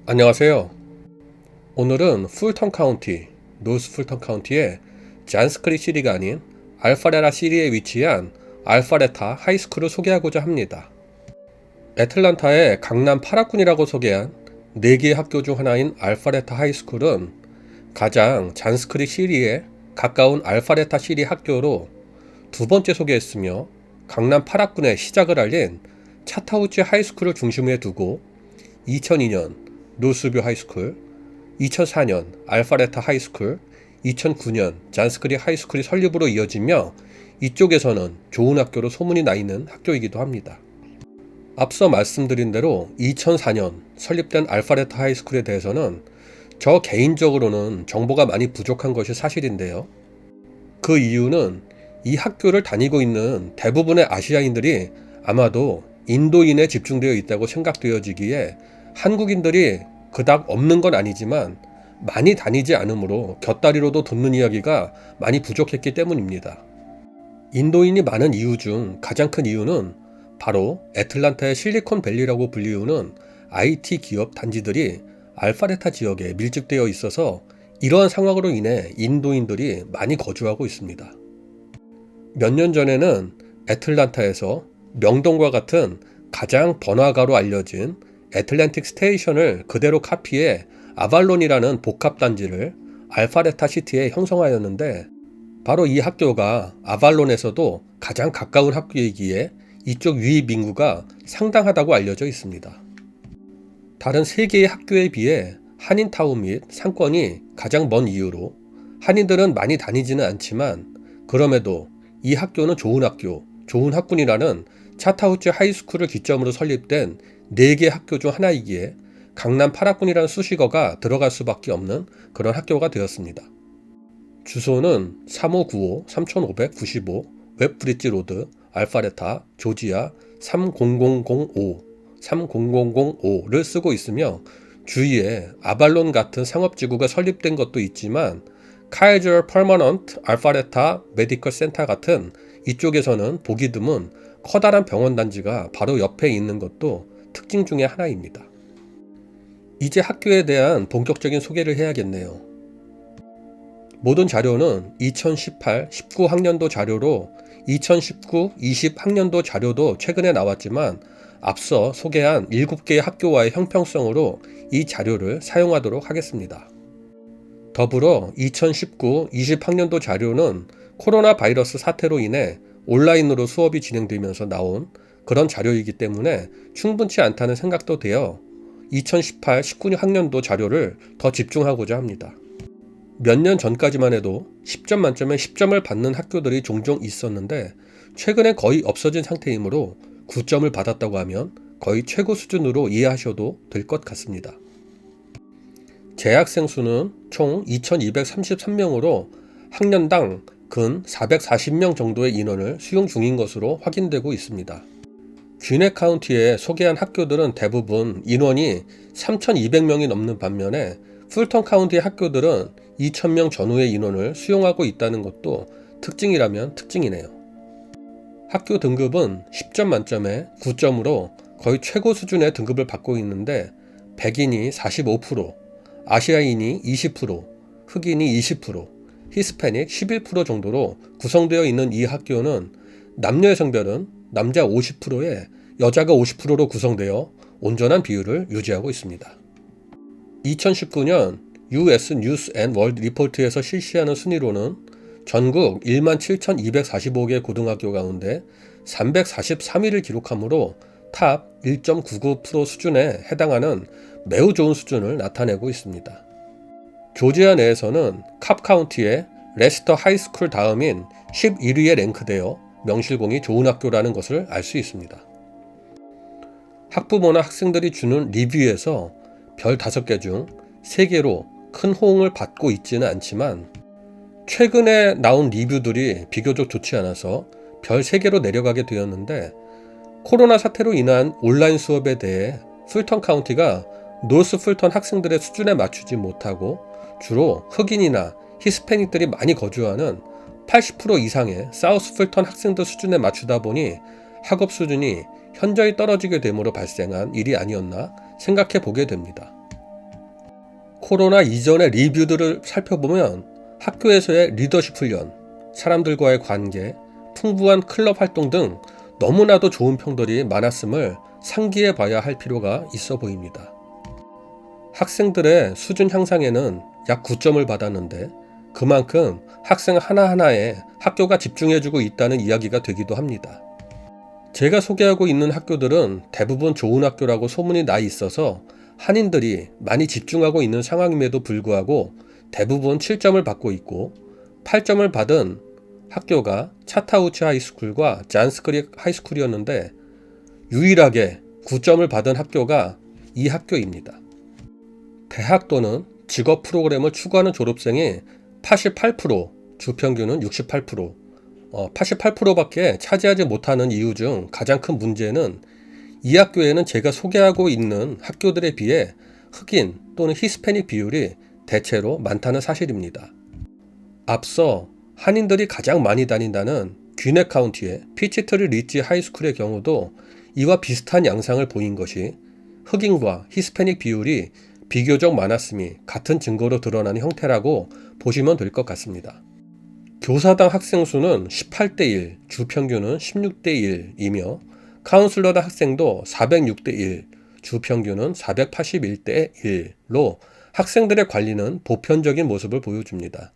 안녕하세요. 오늘은 풀턴 카운티, 노스 풀턴 카운티의 잔스크리 시리가 아닌 알파레타 시리에 위치한 알파레타 하이스쿨을 소개하고자 합니다. 애틀란타의 강남 8학군이라고 소개한 4개의 학교 중 하나인 알파레타 하이스쿨은 가장 잔스크리 시리에 가까운 알파레타 시리 학교로 두 번째 소개했으며, 강남 8학군의 시작을 알린 차타우치 하이스쿨을 중심에 두고 2002년 노스뷰 하이스쿨, 2004년 알파레타 하이스쿨, 2009년 잔스크리 하이스쿨이 설립으로 이어지며, 이쪽에서는 좋은 학교로 소문이 나 있는 학교이기도 합니다. 앞서 말씀드린 대로 2004년 설립된 알파레타 하이스쿨에 대해서는 저 개인적으로는 정보가 많이 부족한 것이 사실인데요. 그 이유는 이 학교를 다니고 있는 대부분의 아시아인들이 아마도 인도인에 집중되어 있다고 생각되어지기에 한국인들이 그닥 없는 건 아니지만 많이 다니지 않으므로 곁다리로도 듣는 이야기가 많이 부족했기 때문입니다. 인도인이 많은 이유 중 가장 큰 이유는 바로 애틀란타의 실리콘밸리라고 불리우는 IT 기업 단지들이 알파레타 지역에 밀집되어 있어서 이러한 상황으로 인해 인도인들이 많이 거주하고 있습니다. 몇 년 전에는 애틀란타에서 명동과 같은 가장 번화가로 알려진 애틀랜틱 스테이션을 그대로 카피해 아발론이라는 복합단지를 알파레타 시티에 형성하였는데, 바로 이 학교가 아발론에서도 가장 가까운 학교이기에 이쪽 유입 인구가 상당하다고 알려져 있습니다. 다른 3개의 학교에 비해 한인타운 및 상권이 가장 먼 이유로 한인들은 많이 다니지는 않지만, 그럼에도 이 학교는 좋은 학교, 좋은 학군이라는 차타우치 하이스쿨을 기점으로 설립된 4개 학교 중 하나이기에 강남 8학군이라는 수식어가 들어갈 수밖에 없는 그런 학교가 되었습니다. 주소는 3595-3595 웹브리지 로드, 알파레타, 조지아 30005를 쓰고 있으며, 주위에 아발론 같은 상업지구가 설립된 것도 있지만 카이저 퍼머넌트 알파레타 메디컬 센터 같은 이쪽에서는 보기 드문 커다란 병원 단지가 바로 옆에 있는 것도 특징 중에 하나입니다. 이제 학교에 대한 본격적인 소개를 해야겠네요. 모든 자료는 2018-19 학년도 자료로 2019-20 학년도 자료도 최근에 나왔지만, 앞서 소개한 7개의 학교와의 형평성으로 이 자료를 사용하도록 하겠습니다. 더불어 2019-20 학년도 자료는 코로나 바이러스 사태로 인해 온라인으로 수업이 진행되면서 나온 그런 자료이기 때문에 충분치 않다는 생각도 되어 2018-19 학년도 자료를 더 집중하고자 합니다. 몇 년 전까지만 해도 10점 만점에 10점을 받는 학교들이 종종 있었는데, 최근에 거의 없어진 상태이므로 9점을 받았다고 하면 거의 최고 수준으로 이해하셔도 될 것 같습니다. 재학생 수는 총 2233명으로 학년당 근 440명 정도의 인원을 수용 중인 것으로 확인되고 있습니다. 귀네 카운티에 소개한 학교들은 대부분 인원이 3200명이 넘는 반면에 풀턴 카운티 학교들은 2000명 전후의 인원을 수용하고 있다는 것도 특징이라면 특징이네요. 학교 등급은 10점 만점에 9점으로 거의 최고 수준의 등급을 받고 있는데, 백인이 45%, 아시아인이 20%, 흑인이 20%, 히스패닉 11% 정도로 구성되어 있는 이 학교는 남녀의 성별은 남자 50%에 여자가 50%로 구성되어 온전한 비율을 유지하고 있습니다. 2019년 US 뉴스 앤 월드 리포트에서 실시하는 순위로는 전국 17,245개 고등학교 가운데 343위를 기록하므로 탑 1.99% 수준에 해당하는 매우 좋은 수준을 나타내고 있습니다. 조지아 내에서는 캅 카운티의 레스터 하이스쿨 다음인 11위에 랭크되어 명실공히 좋은 학교라는 것을 알 수 있습니다. 학부모나 학생들이 주는 리뷰에서 별 5개 중 3개로 큰 호응을 받고 있지는 않지만, 최근에 나온 리뷰들이 비교적 좋지 않아서 별 3개로 내려가게 되었는데, 코로나 사태로 인한 온라인 수업에 대해 풀턴 카운티가 노스 풀턴 학생들의 수준에 맞추지 못하고 주로 흑인이나 히스패닉들이 많이 거주하는 80% 이상의 사우스 풀턴 학생들 수준에 맞추다 보니 학업 수준이 현저히 떨어지게 됨으로 발생한 일이 아니었나 생각해 보게 됩니다. 코로나 이전의 리뷰들을 살펴보면 학교에서의 리더십 훈련, 사람들과의 관계, 풍부한 클럽 활동 등 너무나도 좋은 평들이 많았음을 상기해 봐야 할 필요가 있어 보입니다. 학생들의 수준 향상에는 약 9점을 받았는데 그만큼 학생 하나하나에 학교가 집중해주고 있다는 이야기가 되기도 합니다. 제가 소개하고 있는 학교들은 대부분 좋은 학교라고 소문이 나 있어서 한인들이 많이 집중하고 있는 상황임에도 불구하고 대부분 7점을 받고 있고 8점을 받은 학교가 차타우치 하이스쿨과 잔스크리 하이스쿨이었는데 유일하게 9점을 받은 학교가 이 학교입니다. 대학 또는 직업 프로그램을 추구하는 졸업생이 88%, 주평균은 68%, 88%밖에 차지하지 못하는 이유 중 가장 큰 문제는 이 학교에는 제가 소개하고 있는 학교들에 비해 흑인 또는 히스패닉 비율이 대체로 많다는 사실입니다. 앞서 한인들이 가장 많이 다닌다는 귀넷 카운티의 피치트리 리치 하이스쿨의 경우도 이와 비슷한 양상을 보인 것이 흑인과 히스패닉 비율이 비교적 많았음이 같은 증거로 드러나는 형태라고 보시면 될 것 같습니다. 교사당 학생 수는 18대 1, 주평균은 16대 1이며 카운슬러당 학생도 406대 1, 주평균은 481대 1로 학생들의 관리는 보편적인 모습을 보여줍니다.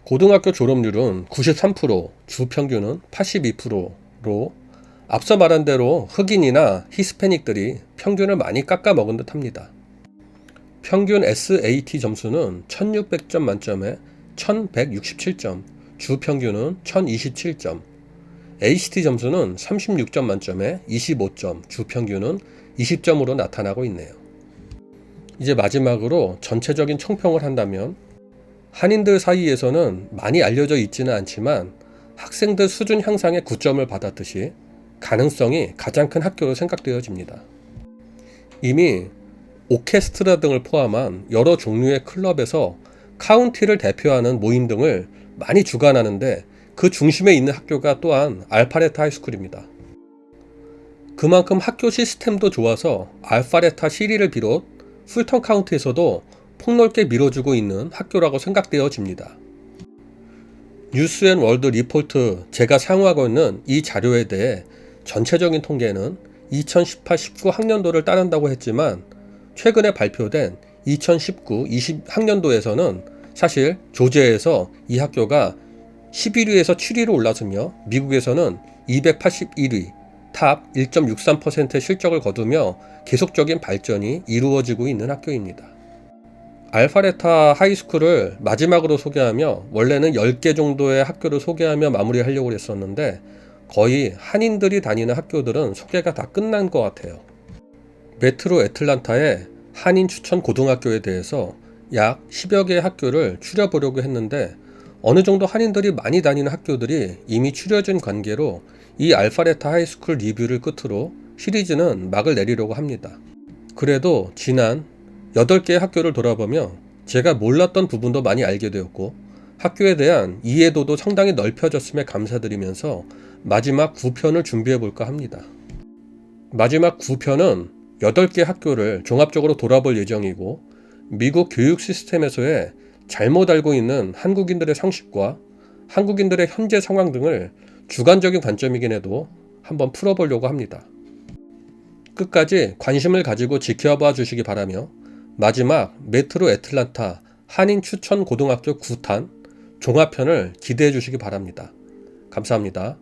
고등학교 졸업률은 93%, 주평균은 82%로 앞서 말한 대로 흑인이나 히스패닉들이 평균을 많이 깎아먹은 듯 합니다. 평균 SAT 점수는 1600점 만점에 1167점, 주평균은 1027점, ACT 점수는 36점 만점에 25점, 주평균은 20점으로 나타나고 있네요. 이제 마지막으로 전체적인 총평을 한다면 한인들 사이에서는 많이 알려져 있지는 않지만 학생들 수준 향상에 9점을 받았듯이 가능성이 가장 큰 학교로 생각되어집니다. 이미 오케스트라 등을 포함한 여러 종류의 클럽에서 카운티를 대표하는 모임 등을 많이 주관하는데 그 중심에 있는 학교가 또한 알파레타 하이스쿨입니다. 그만큼 학교 시스템도 좋아서 알파레타 시리를 비롯 풀턴 카운티에서도 폭넓게 밀어주고 있는 학교라고 생각되어집니다. 뉴스앤월드 리포트 제가 사용하고 있는 이 자료에 대해 전체적인 통계는 2018-19 학년도를 따른다고 했지만 최근에 발표된 2019-20 학년도에서는 사실 조지아에서 이 학교가 11위에서 7위로 올라서며 미국에서는 281위, 탑 1.63%의 실적을 거두며 계속적인 발전이 이루어지고 있는 학교입니다. 알파레타 하이스쿨을 마지막으로 소개하며 원래는 10개 정도의 학교를 소개하며 마무리하려고 했었는데 거의 한인들이 다니는 학교들은 소개가 다 끝난 것 같아요. 메트로 애틀란타의 한인 추천 고등학교에 대해서 약 10여 개의 학교를 추려보려고 했는데 어느 정도 한인들이 많이 다니는 학교들이 이미 추려진 관계로 이 알파레타 하이스쿨 리뷰를 끝으로 시리즈는 막을 내리려고 합니다. 그래도 지난 8개의 학교를 돌아보며 제가 몰랐던 부분도 많이 알게 되었고 학교에 대한 이해도도 상당히 넓혀졌음에 감사드리면서 마지막 9편을 준비해 볼까 합니다. 마지막 9편은 8개 학교를 종합적으로 돌아볼 예정이고 미국 교육 시스템에서의 잘못 알고 있는 한국인들의 상식과 한국인들의 현재 상황 등을 주관적인 관점이긴 해도 한번 풀어보려고 합니다. 끝까지 관심을 가지고 지켜봐 주시기 바라며 마지막 메트로 애틀란타 한인 추천 고등학교 9탄 종합편을 기대해 주시기 바랍니다. 감사합니다.